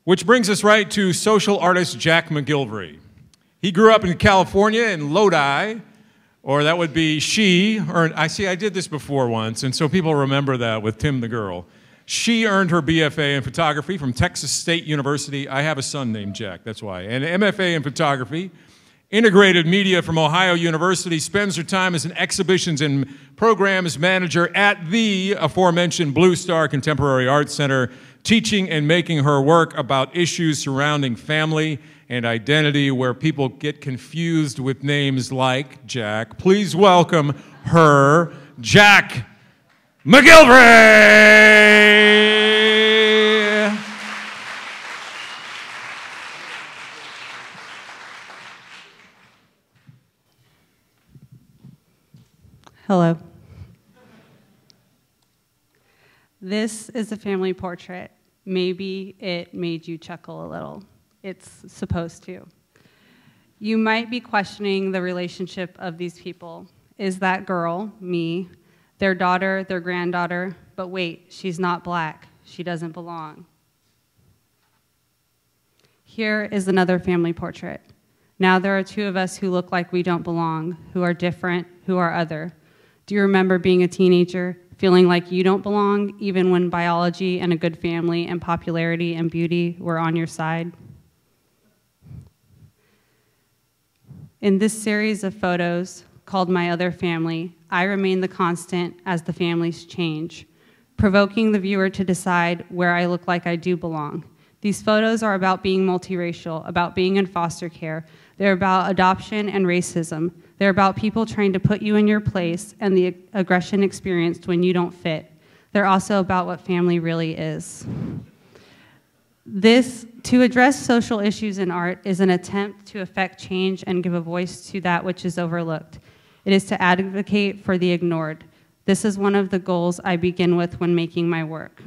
Which brings us right to social artist Jack McGilvray. He grew up in California in Lodi, or that would be she, or I did this before once, and so people remember that with Tim the Girl. She earned her BFA in photography from Texas State University. I have a son named Jack, that's why. And MFA in photography. Integrated media from Ohio University, spends her time as an exhibitions and programs manager at the aforementioned Blue Star Contemporary Arts Center, teaching and making her work about issues surrounding family and identity where people get confused with names like Jack. Please welcome her, Jack McGilvray! Hello. This is a family portrait. Maybe it made you chuckle a little. It's supposed to. You might be questioning the relationship of these people. Is that girl, me, their daughter, their granddaughter? But wait, she's not black. She doesn't belong. Here is another family portrait. Now there are two of us who look like we don't belong, who are different, who are other. Do you remember being a teenager, feeling like you don't belong, even when biology and a good family and popularity and beauty were on your side? In this series of photos, called My Other Family, I remain the constant as the families change, provoking the viewer to decide where I look like I do belong. These photos are about being multiracial, about being in foster care. They're about adoption and racism. They're about people trying to put you in your place and the aggression experienced when you don't fit. They're also about what family really is. To address social issues in art is an attempt to effect change and give a voice to that which is overlooked. It is to advocate for the ignored. This is one of the goals I begin with when making my work.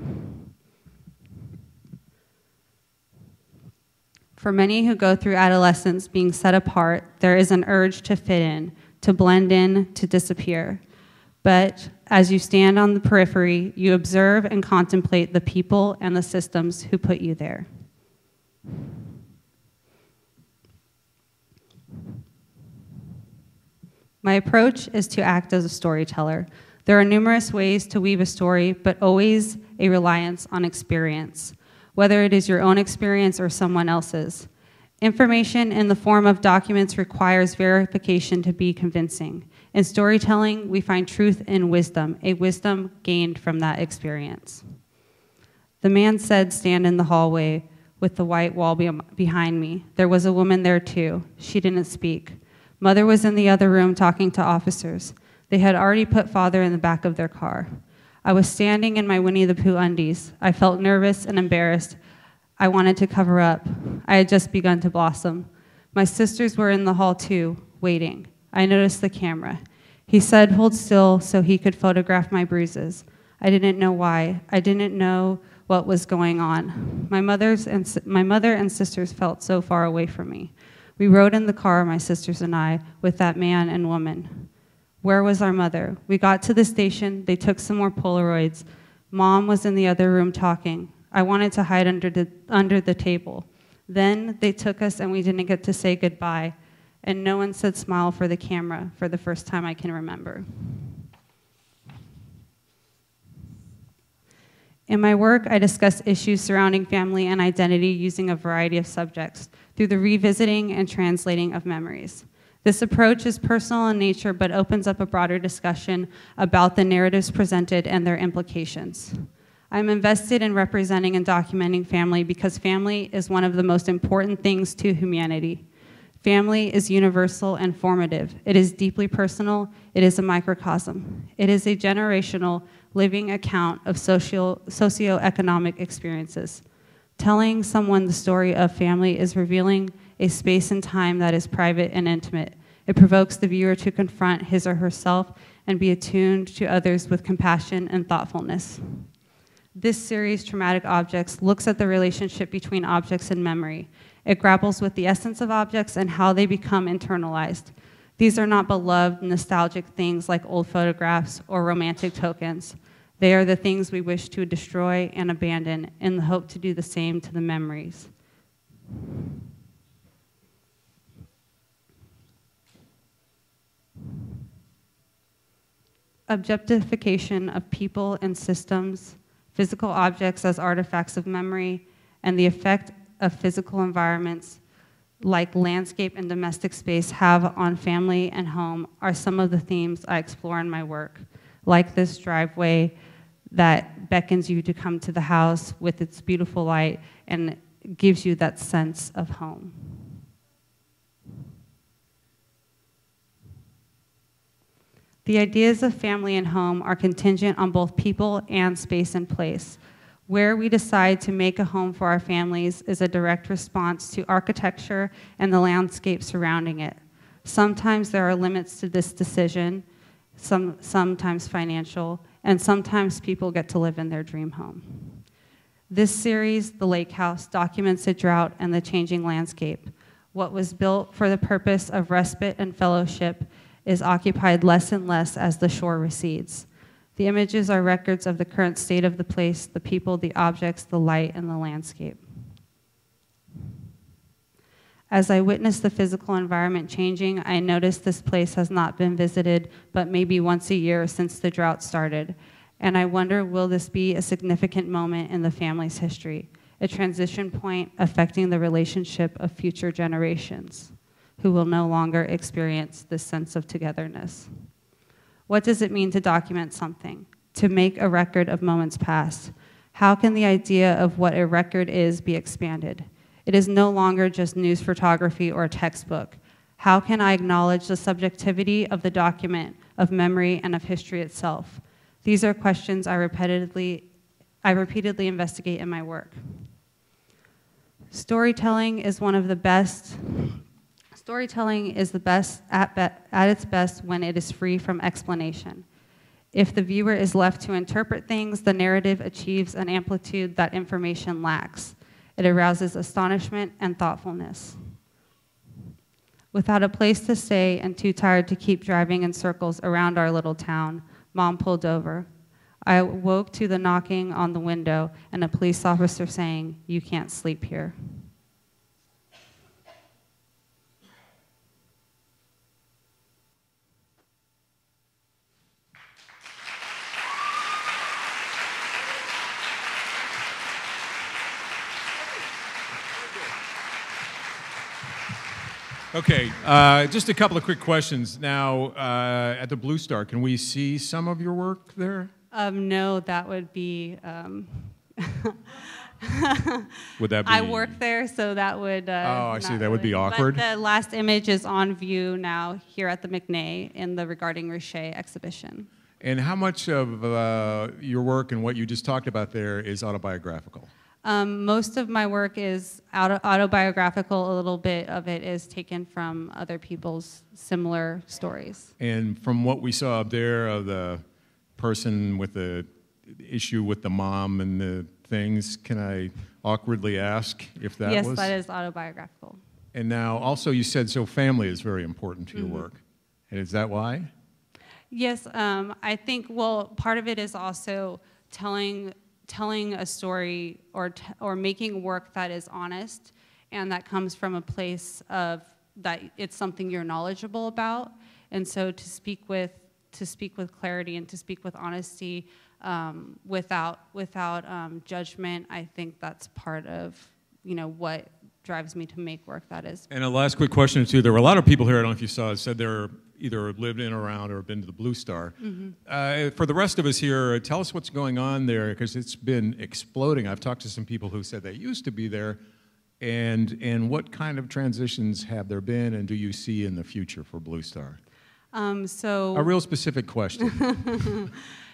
For many who go through adolescence being set apart, there is an urge to fit in, to blend in, to disappear. But as you stand on the periphery, you observe and contemplate the people and the systems who put you there. My approach is to act as a storyteller. There are numerous ways to weave a story, but always a reliance on experience, whether it is your own experience or someone else's. Information in the form of documents requires verification to be convincing. In storytelling, we find truth in wisdom, a wisdom gained from that experience. The man said, "Stand in the hallway with the white wall behind me." There was a woman there too. She didn't speak. Mother was in the other room talking to officers. They had already put father in the back of their car. I was standing in my Winnie the Pooh undies. I felt nervous and embarrassed. I wanted to cover up. I had just begun to blossom. My sisters were in the hall too, waiting. I noticed the camera. He said, "Hold still," so he could photograph my bruises. I didn't know why. I didn't know what was going on. My mother and sisters felt so far away from me. We rode in the car, my sisters and I, with that man and woman. Where was our mother? We got to the station. They took some more Polaroids. Mom was in the other room talking. I wanted to hide under the table. Then they took us and we didn't get to say goodbye. And no one said smile for the camera for the first time I can remember. In my work, I discuss issues surrounding family and identity using a variety of subjects through the revisiting and translating of memories. This approach is personal in nature, but opens up a broader discussion about the narratives presented and their implications. I'm invested in representing and documenting family because family is one of the most important things to humanity. Family is universal and formative. It is deeply personal. It is a microcosm. It is a generational living account of socioeconomic experiences. Telling someone the story of family is revealing a space and time that is private and intimate. It provokes the viewer to confront his or herself and be attuned to others with compassion and thoughtfulness. This series, Traumatic Objects, looks at the relationship between objects and memory. It grapples with the essence of objects and how they become internalized. These are not beloved, nostalgic things like old photographs or romantic tokens. They are the things we wish to destroy and abandon in the hope to do the same to the memories. Objectification of people and systems, physical objects as artifacts of memory, and the effect of physical environments like landscape and domestic space have on family and home are some of the themes I explore in my work, like this driveway that beckons you to come to the house with its beautiful light and gives you that sense of home. The ideas of family and home are contingent on both people and space and place. Where we decide to make a home for our families is a direct response to architecture and the landscape surrounding it. Sometimes there are limits to this decision, sometimes financial, and sometimes people get to live in their dream home. This series, The Lake House, documents the drought and the changing landscape. What was built for the purpose of respite and fellowship is occupied less and less as the shore recedes. The images are records of the current state of the place, the people, the objects, the light, and the landscape. As I witness the physical environment changing, I notice this place has not been visited but maybe once a year since the drought started. And I wonder, will this be a significant moment in the family's history, a transition point affecting the relationship of future generations, who will no longer experience this sense of togetherness? What does it mean to document something, to make a record of moments past? How can the idea of what a record is be expanded? It is no longer just news photography or a textbook. How can I acknowledge the subjectivity of the document, of memory, and of history itself? These are questions I repeatedly investigate in my work. Storytelling is the best at its best when it is free from explanation. If the viewer is left to interpret things, the narrative achieves an amplitude that information lacks. It arouses astonishment and thoughtfulness. Without a place to stay and too tired to keep driving in circles around our little town, Mom pulled over. I woke to the knocking on the window and a police officer saying, "You can't sleep here." Okay, just a couple of quick questions. Now, at the Blue Star, can we see some of your work there? No, that would be... Would that be... I work there, so that would... oh, I see. That would be really. awkward. But the last image is on view now here at the McNay in the Regarding Richer exhibition. And how much of your work and what you just talked about there is autobiographical? Most of my work is autobiographical. A little bit of it is taken from other people's similar stories. And from what we saw up there of the person with the issue with the mom and the things, can I awkwardly ask if that was? Yes, that is autobiographical. And now also you said so family is very important to your work. And is that why? Yes, I think, well, part of it is also telling a story or making work that is honest and that comes from a place of that it's something you're knowledgeable about. And so to speak with clarity and to speak with honesty without judgment, I think that's part of what drives me to make work that is. And a last quick question or two. There were a lot of people here, I don't know if you saw it, said they're either lived in or around or been to the Blue Star. For the rest of us here, tell us what's going on there, because it's been exploding. I've talked to some people who said they used to be there, and what kind of transitions have there been, and do you see in the future for Blue Star? A real specific question.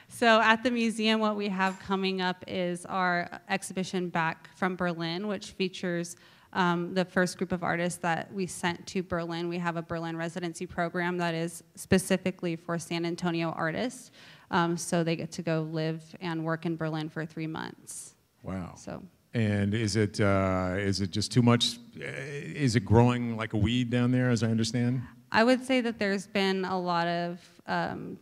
So at the museum, what we have coming up is our exhibition Back from Berlin, which features the first group of artists that we sent to Berlin. We have a Berlin residency program that is specifically for San Antonio artists. So they get to go live and work in Berlin for 3 months. Wow. So. And is it just too much? Is it growing like a weed down there, as I understand? I would say that there's been a lot of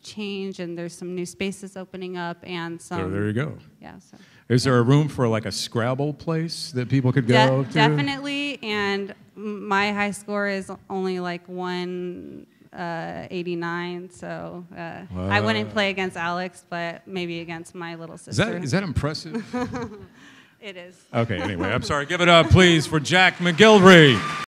change, and there's some new spaces opening up, and some. There you go. Yeah. So. Is there a room for like a Scrabble place that people could go to? Definitely, and my high score is only like 189, so I wouldn't play against Alex, but maybe against my little sister. Is that impressive? It is. Okay, anyway, I'm sorry. Give it up, please, for Jack McGilvray.